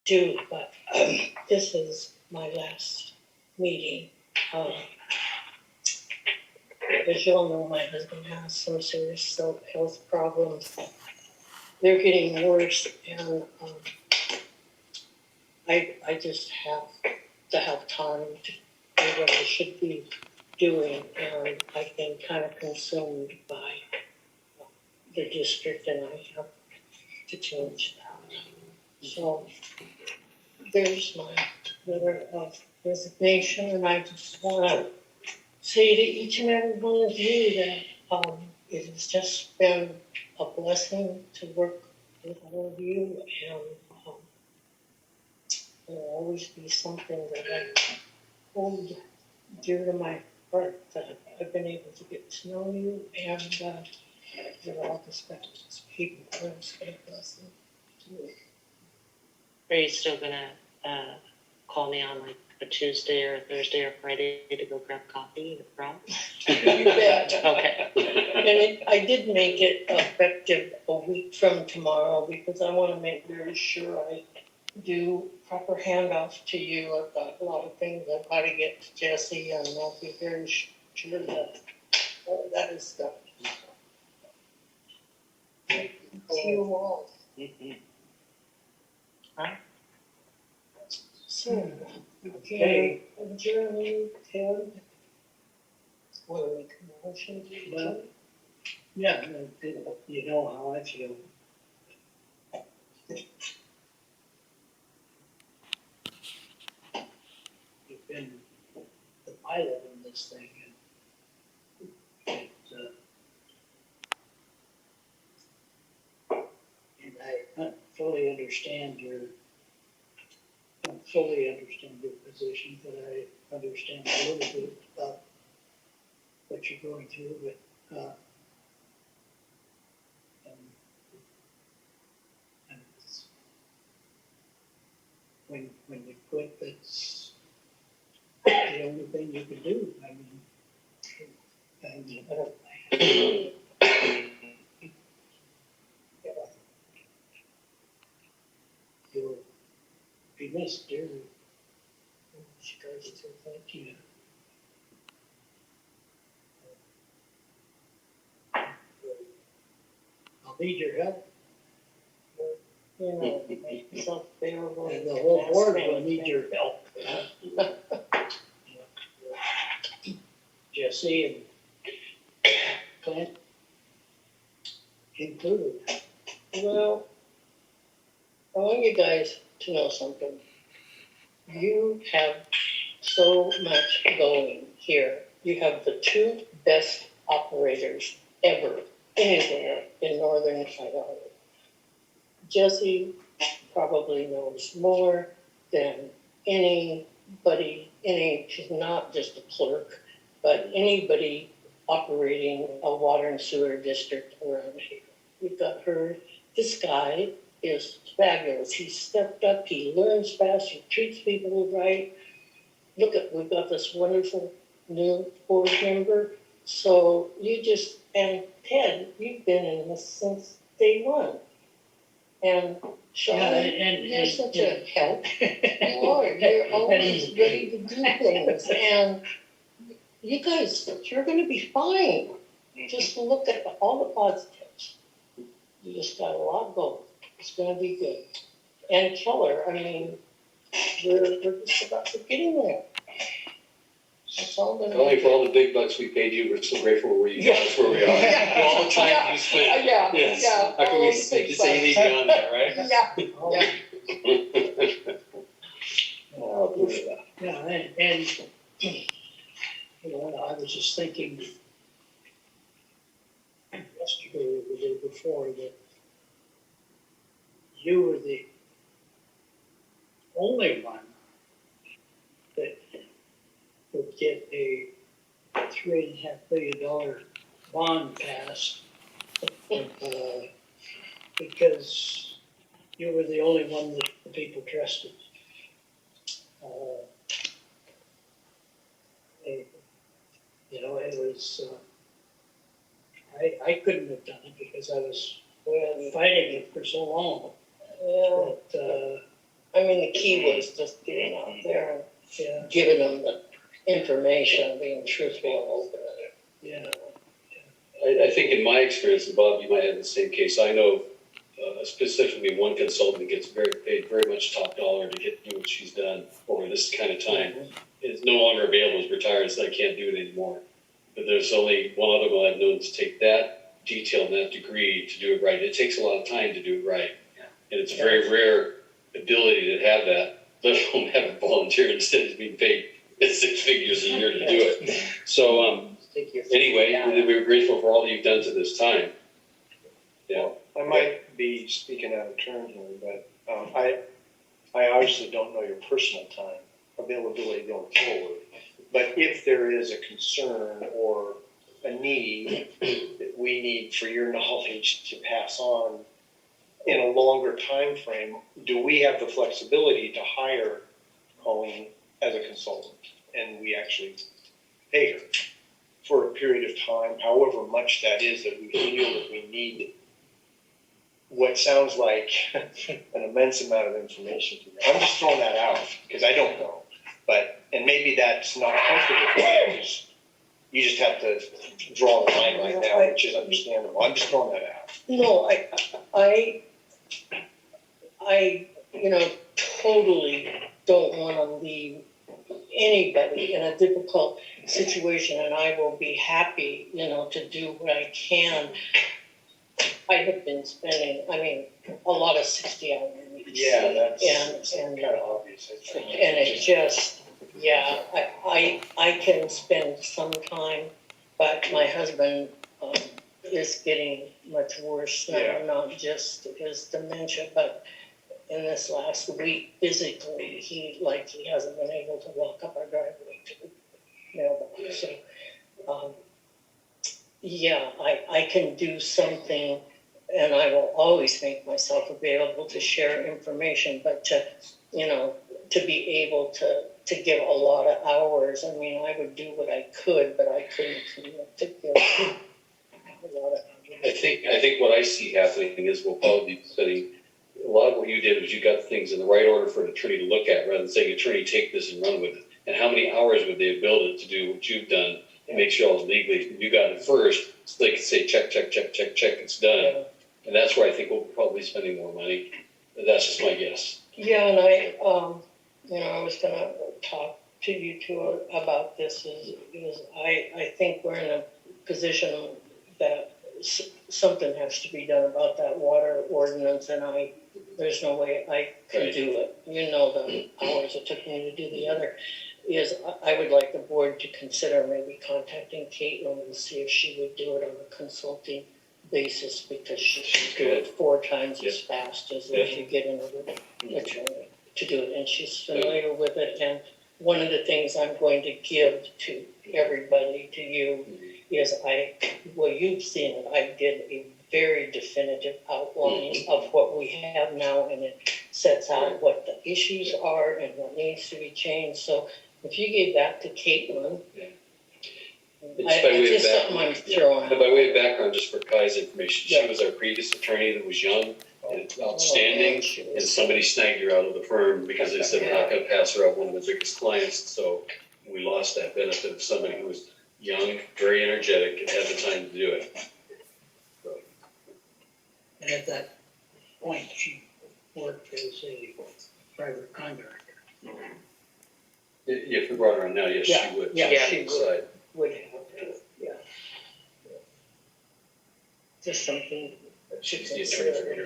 do, but this is my last meeting. As you all know, my husband has some serious health problems. They're getting worse, and I just have to have time to do what I should be doing, and I've been kind of consumed by the district, and I have to change that. So there's my letter of resignation, and I just want to say to each and every one of you that it has just been a blessing to work with all of you, and it will always be something that I hold dear to my heart, that I've been able to get to know you, and you're all the special people. It's been a blessing to me. Are you still gonna call me on like a Tuesday or a Thursday or Friday to go grab coffee at the prom? You bet. Okay. And I did make it effective a week from tomorrow because I want to make very sure I do proper handoffs to you. I've got a lot of things I've got to get to Jesse, and I'll be very sure that all that is done. Thank you all. Mm-hmm. Huh? So, okay, Jeremy, Ted, want to make a motion? Well, yeah, you know how I feel. You've been the pilot in this thing, and I fully understand don't fully understand your position, but I understand a little bit about what you're going through, but and it's, when you quit, that's the only thing you can do. I mean, you'll be missed dearly. She goes to thank you. I'll need your help, You know, make yourself available. and the whole board will need your help. Jesse and Clint included. Well, I want you guys to know something. You have so much going here. You have the two best operators ever, anywhere in northern Idaho. Jesse probably knows more than anybody, she's not just a clerk, but anybody operating a water and sewer district around here. You've got her. This guy is fabulous. He's stepped up, he learns fast, he treats people right. Look at, we've got this wonderful new board member. So and Ted, you've been in this since day one. And Sean, you're such a help. Lord, you're always ready to do things. And you guys, you're going to be fine. Just look at all the positives. You just got a lot going. It's going to be good. And Keller, I mean, we're just about to get in there. That's all going to be. Only for all the big bucks we paid you, we're so grateful where you got us where we are. Yeah. All the time you spent. Yeah, Yes. yeah. How can we say anything beyond that, right? Yeah. Oh, Yeah, and you know, I was just thinking yesterday or the day before that you were the only one that would get a $3.5 billion bond passed, because you were the only one that the people trusted. You know, it was, I couldn't have done it because I was fighting it for so long. yeah. But I mean, the key was just getting out there Yeah, and giving them the information, being truthful and open. yeah. I think in my experience, and Bob, you might have the same case, I know specifically one consultant that gets paid very much top dollar to do what she's done over this kind of time. Is no longer available, is retired, and said I can't do it anymore. But there's only one other one I've known to take that detail and that degree to do it right. It takes a lot of time to do it right. And it's a very rare ability to have that, let alone have it volunteer instead of being paid 6 figures a year to do it. So anyway, we're grateful for all that you've done to this time. Yeah. I might be speaking out of turn here, but I obviously don't know your personal time availability going forward. But if there is a concern or a need that we need for your knowledge to pass on in a longer time frame, do we have the flexibility to hire Colleen as a consultant and we actually pay her for a period of time, however much that is that we feel that we need what sounds like an immense amount of information to me. I'm just throwing that out because I don't know. But, and maybe that's not comfortable for you because you just have to draw the line right now, which is understandable. I'm just throwing that out. No, I totally don't want to leave anybody in a difficult situation, and I will be happy, to do what I can. I have been spending, a lot of 60-hour weeks. Yeah, that's and kind of obvious. and it's just, I can spend some time, but my husband is getting much worse now, Yeah. not just his dementia, but in this last week, physically, he hasn't been able to walk up our driveway to the mailbox. So, I can do something, and I will always make myself available to share information, but to be able to give a lot of hours. I would do what I could, but I couldn't commit to give a lot of hours. I think what I see happening is we'll probably be spending, a lot of what you did was you got things in the right order for an attorney to look at rather than saying, attorney, take this and run with it. And how many hours would they have built it to do what you've done and make sure all legally, you got it first, so they can say, check, check, check, check, check, it's done. Yeah. And that's where I think we'll probably be spending more money. But that's just my guess. Yeah, and I was going to talk to you two about this is I think we're in a position that something has to be done about that water ordinance, and there's no way I can do it. The hours it took me to do the other is I would like the board to consider maybe contacting Caitlin and see if she would do it on a consulting basis, because she can do it 4 times as fast as if you get another attorney to do it, and she's familiar with it. And one of the things I'm going to give to everybody, to you, is you've seen it, I did a very definitive outline of what we have now, and it sets out what the issues are and what needs to be changed. So if you gave that to Caitlin, it's just something I'm throwing out. But by way of background, just for Kai's information, she was our previous attorney that was young and outstanding, and somebody snagged her out of the firm because they said, we're not going to pass her out, one of the biggest clients. So we lost that benefit of somebody who was young, very energetic, and had the time to do it. And at that point, she worked as a private contractor. If we brought her on now, yes, she would. She would have to, just something that should She's the attorney for consider.